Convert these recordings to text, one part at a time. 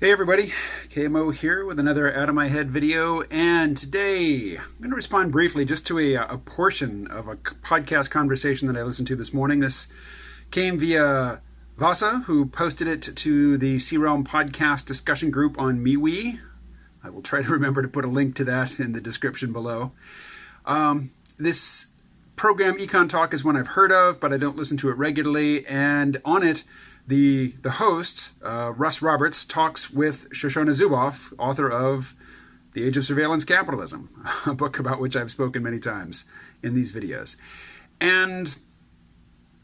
Hey everybody, KMO here with another Out of My Head video, and today I'm going to respond briefly just to a portion of a podcast conversation that I listened to this morning. This came via Vasa, who posted it to the C-Realm podcast discussion group on MeWe. I will try to remember to put a link to that in the description below. This program, Econ Talk, is one I've heard of, but I don't listen to it regularly, and on it, the host, Russ Roberts, talks with Shoshana Zuboff, author of The Age of Surveillance Capitalism, a book about which I've spoken many times in these videos. And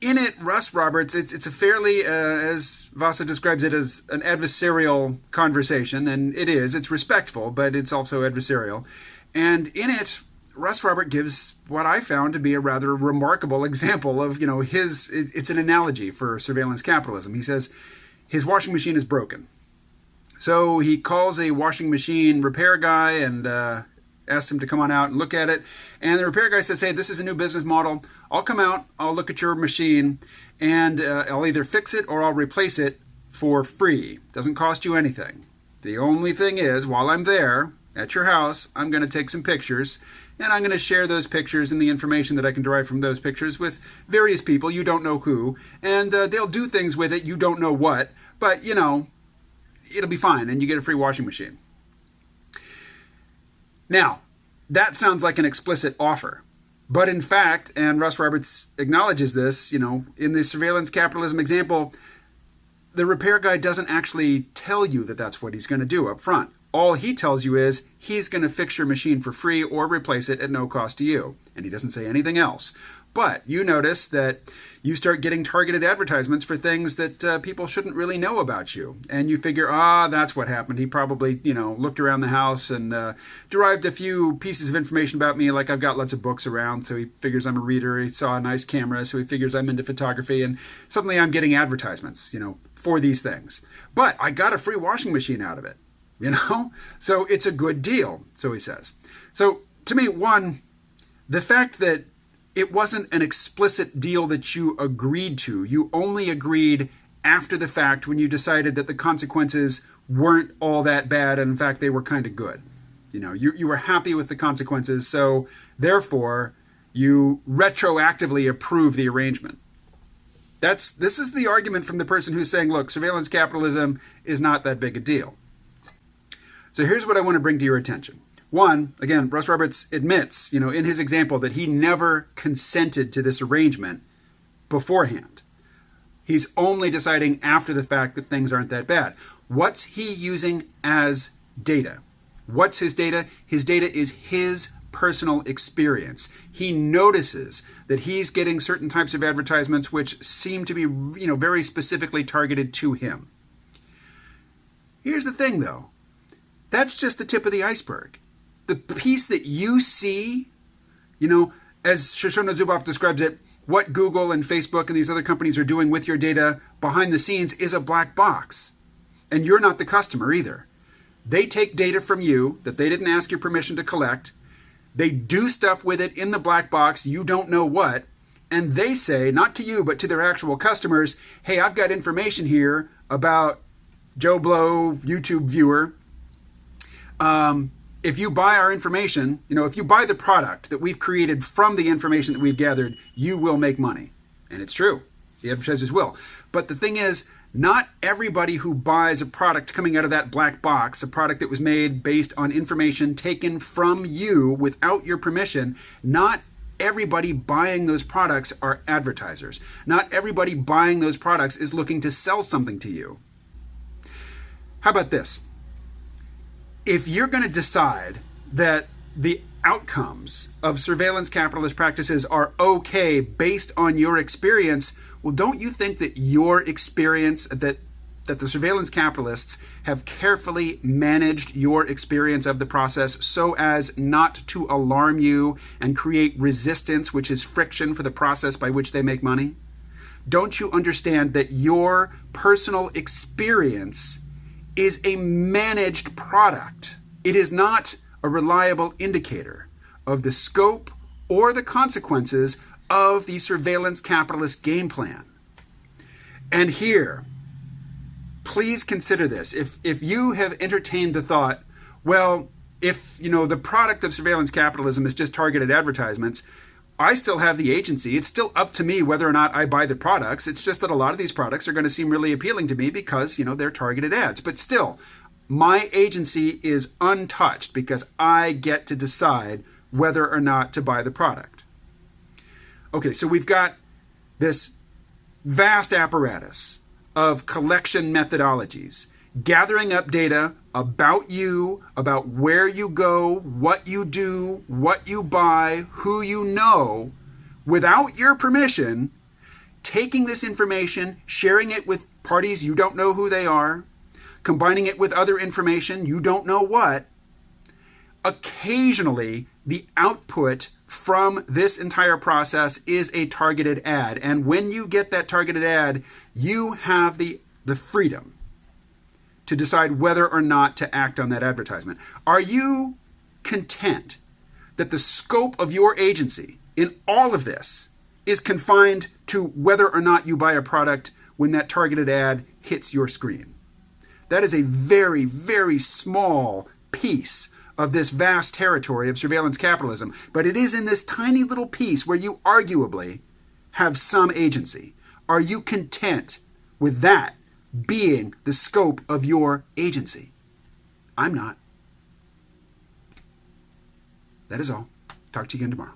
in it, Russ Roberts, it's a fairly, as Vasa describes it, as an adversarial conversation, and it is. It's respectful, but it's also adversarial. And in it, Russ Robert gives what I found to be a rather remarkable example of, it's an analogy for surveillance capitalism. He says his washing machine is broken. So he calls a washing machine repair guy and asks him to come on out and look at it. And the repair guy says, hey, this is a new business model. I'll come out, I'll look at your machine, and I'll either fix it or I'll replace it for free. Doesn't cost you anything. The only thing is, while I'm there at your house, I'm going to take some pictures, and I'm going to share those pictures and the information that I can derive from those pictures with various people, you don't know who, and they'll do things with it, you don't know what, but, it'll be fine, and you get a free washing machine. Now, that sounds like an explicit offer, but in fact, and Russ Roberts acknowledges this, in the surveillance capitalism example, the repair guy doesn't actually tell you that that's what he's going to do up front. All he tells you is he's going to fix your machine for free or replace it at no cost to you. And he doesn't say anything else. But you notice that you start getting targeted advertisements for things that people shouldn't really know about you. And you figure, that's what happened. He probably, looked around the house and derived a few pieces of information about me, like I've got lots of books around, so he figures I'm a reader. He saw a nice camera, so he figures I'm into photography. And suddenly I'm getting advertisements, for these things. But I got a free washing machine out of it. So it's a good deal, so he says. So to me, one, the fact that it wasn't an explicit deal that you agreed to, you only agreed after the fact when you decided that the consequences weren't all that bad, and in fact they were kind of good. You were happy with the consequences, so therefore you retroactively approve the arrangement. This is the argument from the person who's saying, look, surveillance capitalism is not that big a deal. So here's what I want to bring to your attention. One, again, Russ Roberts admits, in his example that he never consented to this arrangement beforehand. He's only deciding after the fact that things aren't that bad. What's he using as data? What's his data? His data is his personal experience. He notices that he's getting certain types of advertisements which seem to be, very specifically targeted to him. Here's the thing, though. That's just the tip of the iceberg. The piece that you see, as Shoshana Zuboff describes it, what Google and Facebook and these other companies are doing with your data behind the scenes is a black box. And you're not the customer either. They take data from you that they didn't ask your permission to collect. They do stuff with it in the black box, you don't know what, and they say, not to you, but to their actual customers, hey, I've got information here about Joe Blow, YouTube viewer. If you buy our information, if you buy the product that we've created from the information that we've gathered, you will make money. And it's true. The advertisers will. But the thing is, not everybody who buys a product coming out of that black box, a product that was made based on information taken from you without your permission, not everybody buying those products are advertisers. Not everybody buying those products is looking to sell something to you. How about this? If you're going to decide that the outcomes of surveillance capitalist practices are okay based on your experience, well, don't you think that your experience, that the surveillance capitalists have carefully managed your experience of the process so as not to alarm you and create resistance, which is friction for the process by which they make money? Don't you understand that your personal experience is a managed product? It is not a reliable indicator of the scope or the consequences of the surveillance capitalist game plan. And here, please consider this. If you have entertained the thought, well, if the product of surveillance capitalism is just targeted advertisements, I still have the agency. It's still up to me whether or not I buy the products. It's just that a lot of these products are going to seem really appealing to me because, they're targeted ads. But still, my agency is untouched because I get to decide whether or not to buy the product. Okay, so we've got this vast apparatus of collection methodologies, gathering up data about you, about where you go, what you do, what you buy, who you know, without your permission, taking this information, sharing it with parties you don't know who they are, combining it with other information you don't know what. Occasionally, the output from this entire process is a targeted ad. And when you get that targeted ad, you have the freedom to decide whether or not to act on that advertisement. Are you content that the scope of your agency in all of this is confined to whether or not you buy a product when that targeted ad hits your screen? That is a very, very small piece of this vast territory of surveillance capitalism, but it is in this tiny little piece where you arguably have some agency. Are you content with that being the scope of your agency? I'm not. That is all. Talk to you again tomorrow.